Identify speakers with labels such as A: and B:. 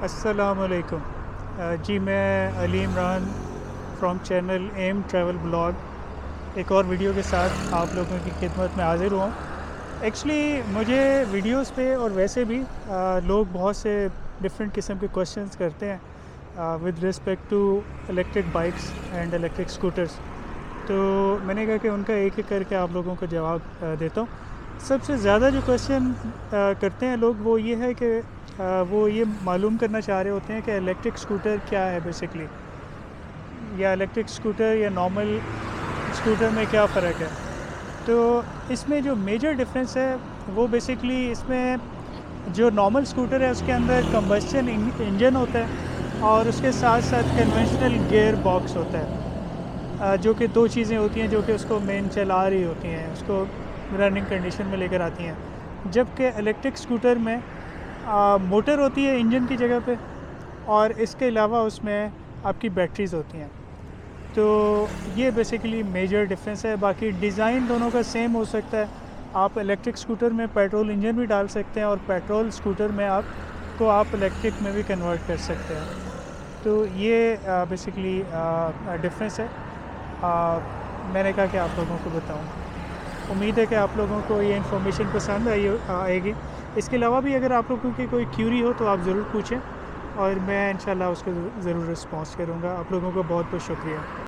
A: अस्सलामुअलैकुम। जी मैं Ali Imran from channel M travel blog एक और वीडियो के साथ आप लोगों की खिदमत में हाज़िर हुआ हूँ। एक्चुअली मुझे वीडियोस पे और वैसे भी लोग बहुत से डिफरेंट किस्म के क्वेश्चंस करते हैं with respect to electric bikes and electric scooters. तो मैंने कहा कि उनका एक एक करके आप लोगों को जवाब देता हूँ। सबसे ज़्यादा जो क्वेश्चन करते हैं लोग वो ये है कि वो ये मालूम करना चाह रहे होते हैं कि इलेक्ट्रिक स्कूटर क्या है बेसिकली, या इलेक्ट्रिक स्कूटर या नॉर्मल स्कूटर में क्या फ़र्क है। तो इसमें जो मेजर डिफरेंस है वो बेसिकली इसमें जो नॉर्मल स्कूटर है उसके अंदर कंबस्शन इंजन होता है और उसके साथ साथ कन्वेंशनल गियर बॉक्स होता है, जो कि दो चीज़ें होती हैं जो कि उसको मेन चला रही होती हैं, उसको रनिंग कंडीशन में लेकर आती हैं। जबकि इलेक्ट्रिक स्कूटर में मोटर होती है इंजन की जगह पे और इसके अलावा उसमें आपकी बैटरीज़ होती हैं। तो ये बेसिकली मेजर डिफरेंस है। बाकी डिज़ाइन दोनों का सेम हो सकता है। आप इलेक्ट्रिक स्कूटर में पेट्रोल इंजन भी डाल सकते हैं और पेट्रोल स्कूटर में आप इलेक्ट्रिक में भी कन्वर्ट कर सकते हैं। तो ये बेसिकली डिफरेंस है। मैंने कहा कि आप लोगों को बताऊं। उम्मीद है कि आप लोगों को ये इन्फॉर्मेशन पसंद आएगी। इसके अलावा भी अगर आप लोगों की कोई क्यूरी हो तो आप ज़रूर पूछें और मैं इंशाल्लाह उसको ज़रूर रिस्पॉन्स करूँगा। आप लोगों को बहुत बहुत शुक्रिया।